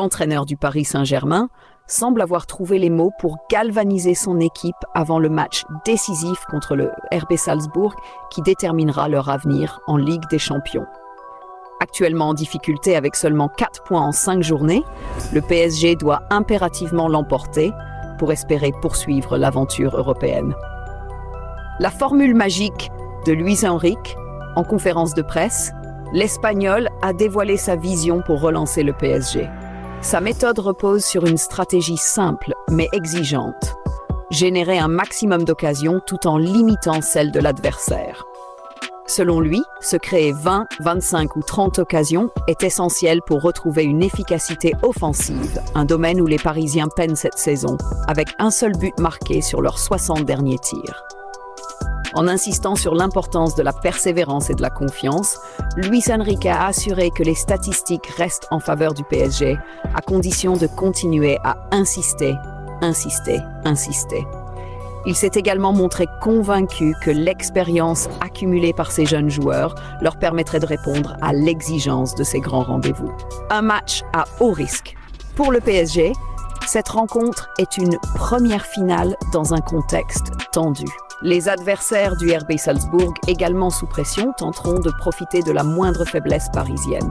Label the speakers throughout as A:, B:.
A: l'entraîneur du Paris Saint-Germain semble avoir trouvé les mots pour galvaniser son équipe avant le match décisif contre le RB Salzbourg qui déterminera leur avenir en Ligue des Champions. Actuellement en difficulté avec seulement 4 points en 5 journées, le PSG doit impérativement l'emporter pour espérer poursuivre l'aventure européenne. La formule magique de Luis Enrique, en conférence de presse, l'Espagnol a dévoilé sa vision pour relancer le PSG. Sa méthode repose sur une stratégie simple mais exigeante. Générer un maximum d'occasions tout en limitant celle de l'adversaire. Selon lui, se créer 20, 25 ou 30 occasions est essentiel pour retrouver une efficacité offensive, un domaine où les Parisiens peinent cette saison, avec un seul but marqué sur leurs 60 derniers tirs. En insistant sur l'importance de la persévérance et de la confiance, Luis Enrique a assuré que les statistiques restent en faveur du PSG, à condition de continuer à insister. Il s'est également montré convaincu que l'expérience accumulée par ces jeunes joueurs leur permettrait de répondre à l'exigence de ces grands rendez-vous. Un match à haut risque. Pour le PSG, cette rencontre est une première finale dans un contexte tendu. Les adversaires du RB Salzbourg, également sous pression, tenteront de profiter de la moindre faiblesse parisienne.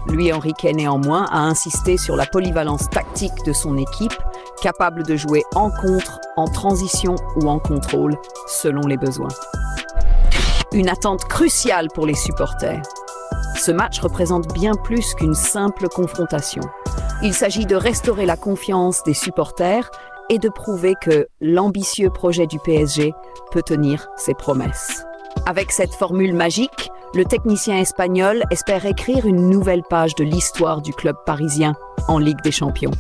A: Luis Enrique, néanmoins, a insisté sur la polyvalence tactique de son équipe, capable de jouer en contre, en transition ou en contrôle, selon les besoins. Une attente cruciale pour les supporters. Ce match représente bien plus qu'une simple confrontation. Il s'agit de restaurer la confiance des supporters et de prouver que l'ambitieux projet du PSG peut tenir ses promesses. Avec cette formule magique, le technicien espagnol espère écrire une nouvelle page de l'histoire du club parisien en Ligue des Champions.